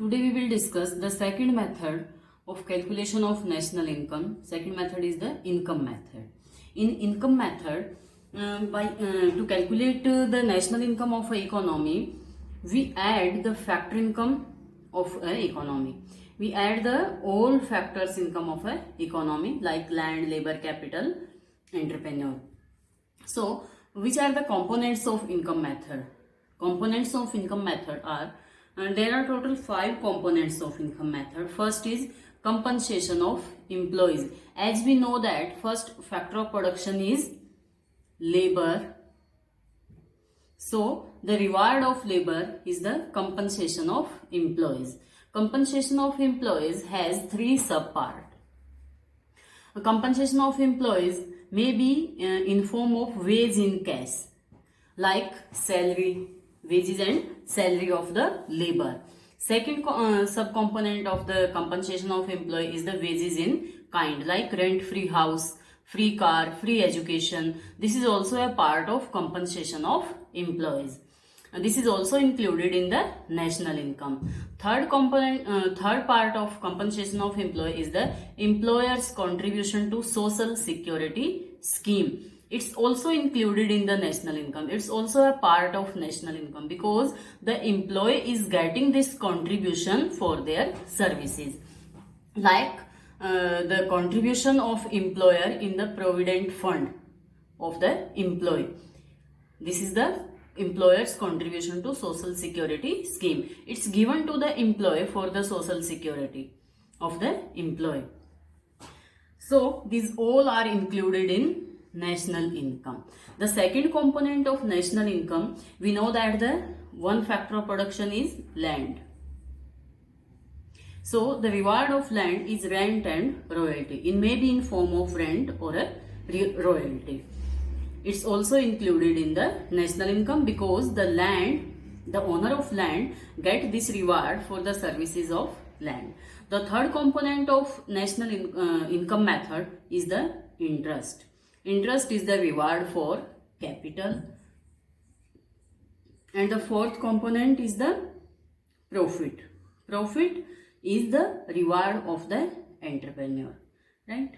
Today we will discuss the second method of calculation of national income. Second method is the income method. In income method, to calculate the national income of an economy, we add the factor income of an economy. We add the all factors income of an economy like land, labor, capital, entrepreneur. So, which are the components of income method? Components of income method are, there are total 5 components of income method. First is compensation of employees. As we know that first factor of production is labor. So, the reward of labor is the compensation of employees. Compensation of employees has 3 subparts. A compensation of employees may be in form of wage in cash, like salary, wages and salary of the labor. Second subcomponent of the compensation of employee is the wages in kind, like rent-free house, free car, free education. This is also a part of compensation of employees. This is also included in the national income. Third part of compensation of employee is the employer's contribution to social security scheme. It's also included in the national income. It's also a part of national income because the employee is getting this contribution for their services. Like the contribution of employer in the provident fund of the employee. This is the employer's contribution to social security scheme. It's given to the employee for the social security of the employee. So these all are included in national income. The second component of national income, we know that the one factor of production is land. So the reward of land is rent and royalty. It may be in form of rent or a royalty. It's also included in the national income because the owner of land get this reward for the services of land. The third component of national income method is the interest. Interest is the reward for capital. And the fourth component is the profit. Profit is the reward of the entrepreneur, right?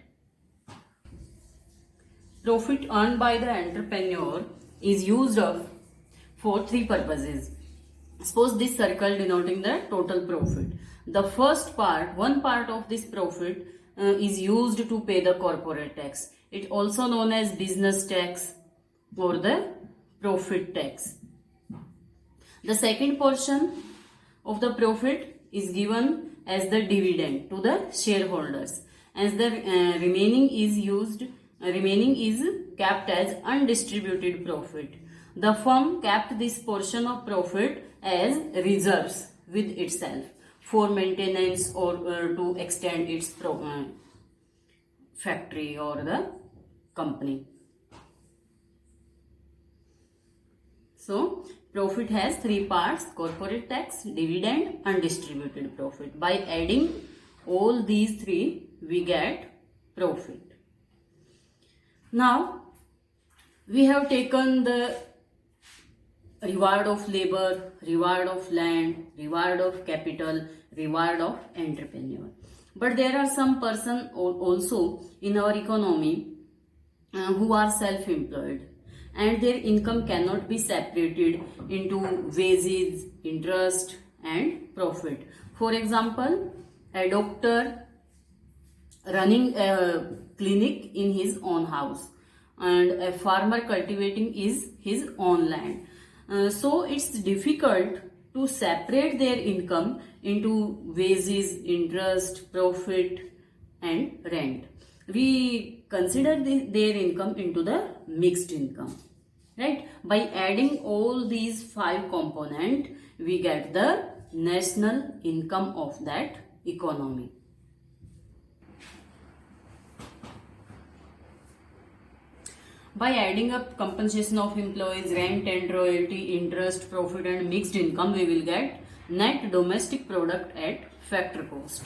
Profit earned by the entrepreneur is used for 3 purposes. Suppose this circle denoting the total profit. The first part, one part of this profit is used to pay the corporate tax. It also known as business tax or the profit tax. The second portion of the profit is given as the dividend to the shareholders, as the remaining is kept as undistributed profit. The firm kept this portion of profit as reserves with itself for maintenance or to extend its factory or the company. So, profit has 3 parts: corporate tax, dividend, undistributed profit. By adding all these 3, we get profit. Now, we have taken the reward of labor, reward of land, reward of capital, reward of entrepreneur. But there are some person also in our economy who are self-employed and their income cannot be separated into wages, interest and profit. For example, a doctor running a clinic in his own house and a farmer cultivating his own land. So it's difficult to separate their income into wages, interest, profit and rent. We consider their income into the mixed income, right? By adding all these 5 components, we get the national income of that economy. By adding up compensation of employees, rent and royalty, interest, profit and mixed income, we will get net domestic product at factor cost.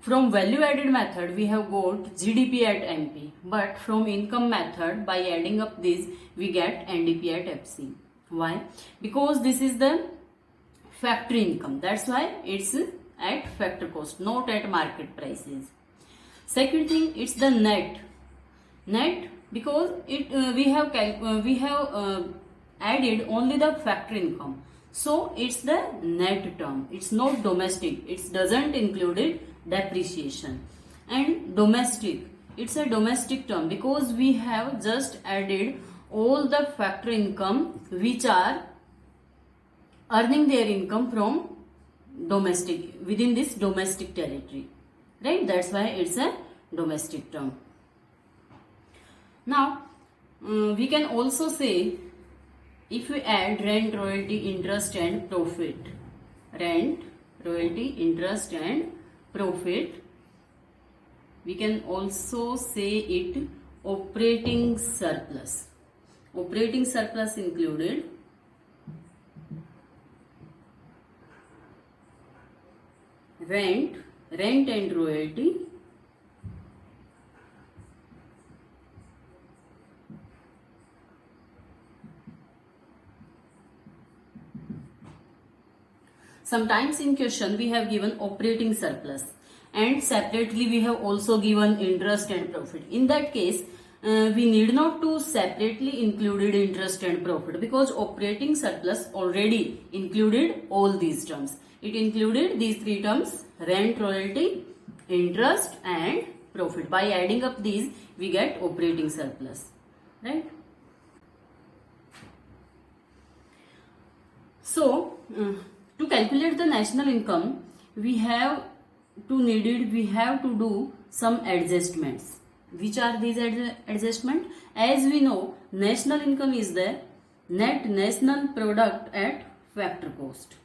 From value added method, we have got GDP at MP. But from income method, by adding up these, we get NDP at FC. Why? Because this is the factory income. That's why it's at factor cost, not at market prices. Second thing, it's the net because we have added only the factory income, so it's the net term. It's not domestic. It doesn't include depreciation. And domestic, it's a domestic term because we have just added all the factory income which are earning their income from domestic, within this domestic territory, right? That's why it's a domestic term. Now we can also say, if we add rent, royalty, interest and profit, rent, royalty, interest and profit, we can also say it operating surplus. Operating surplus included rent and royalty, sometimes in question we have given operating surplus and separately we have also given interest and profit. In that case, we need not to separately included interest and profit because operating surplus already included all these terms. It included these three terms: rent, royalty, interest and profit. By adding up these, we get operating surplus, right? So to calculate the national income, we have to do some adjustments. Which are these adjustments? As we know, national income is the net national product at factor cost.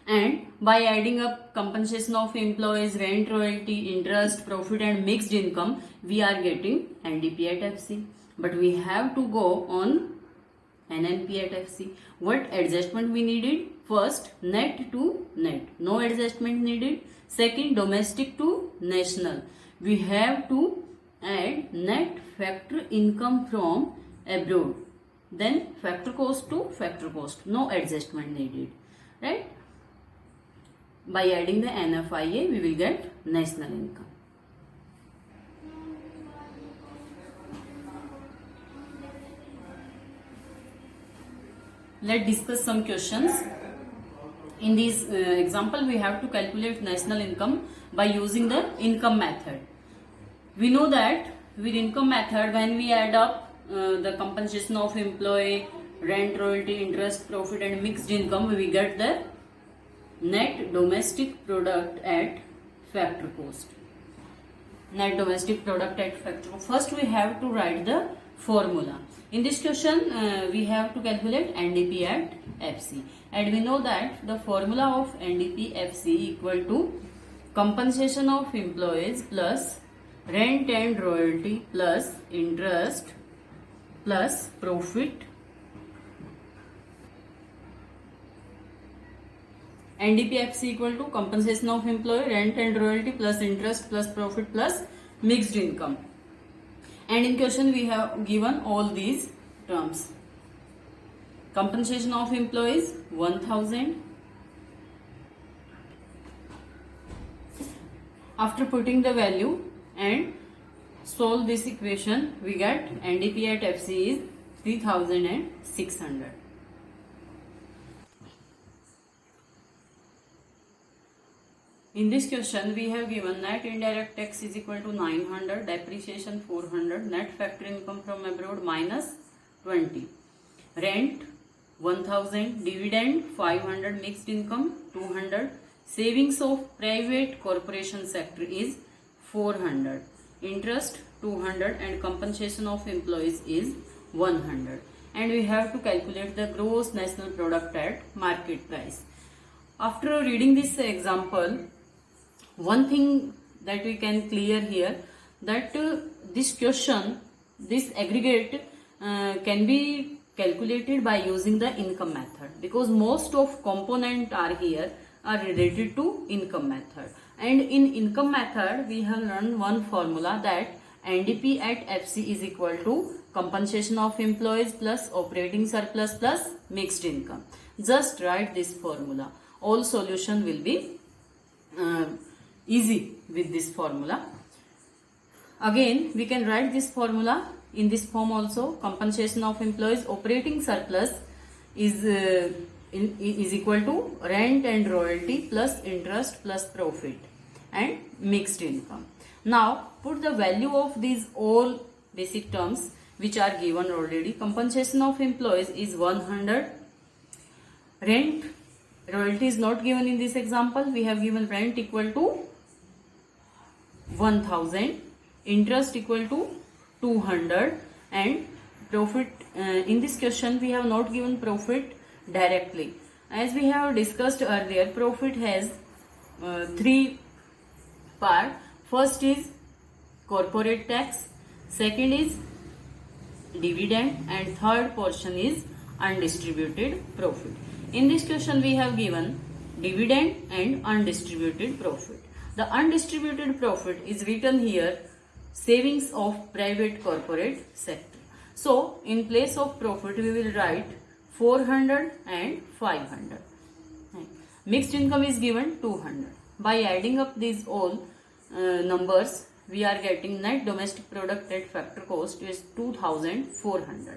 And by adding up compensation of employees, rent, royalty, interest, profit and mixed income, we are getting NDP at FC. But we have to go on NNP at FC. What adjustment we needed? First, net to net. No adjustment needed. Second, domestic to national. We have to add net factor income from abroad. Then factor cost to factor cost. No adjustment needed. Right? By adding the NFIA, we will get national income. Let's discuss some questions. In this example, we have to calculate national income by using the income method. We know that with income method, when we add up the compensation of employee, rent, royalty, interest, profit and mixed income, we get the net domestic product at factor cost. Net domestic product at factor cost. First, we have to write the formula. In this question, we have to calculate NDP at FC. And we know that the formula of NDP FC equal to compensation of employees plus rent and royalty plus interest plus profit. NDP FC equal to compensation of employee, rent and royalty plus interest plus profit plus mixed income. And in question we have given all these terms. Compensation of employees 1000. After putting the value and solve this equation, we get NDP at FC is 3600. In this question, we have given net indirect tax is equal to 900, depreciation 400, net factory income from abroad minus 20, rent 1000, dividend 500, mixed income 200, savings of private corporation sector is 400, interest 200 and compensation of employees is 100. And we have to calculate the gross national product at market price. After reading this example, one thing that we can clear here, that this question, this aggregate can be calculated by using the income method, because most of component are here are related to income method. And in income method, we have learned one formula, that NDP at FC is equal to compensation of employees plus operating surplus plus mixed income. Just write this formula. All solution will be easy with this formula. Again, we can write this formula in this form also. Compensation of employees operating surplus is equal to rent and royalty plus interest plus profit and mixed income. Now put the value of these all basic terms which are given already. Compensation of employees is 100. Rent, royalty is not given in this example. We have given rent equal to 1000, interest equal to 200, and profit, in this question we have not given profit directly. As we have discussed earlier, profit has three parts. First is corporate tax, second is dividend, and third portion is undistributed profit. In this question we have given dividend and undistributed profit. The undistributed profit is written here, savings of private corporate sector. So in place of profit we will write 400 and 500. Mixed income is given 200. By adding up these all numbers, we are getting net domestic product at factor cost is 2400.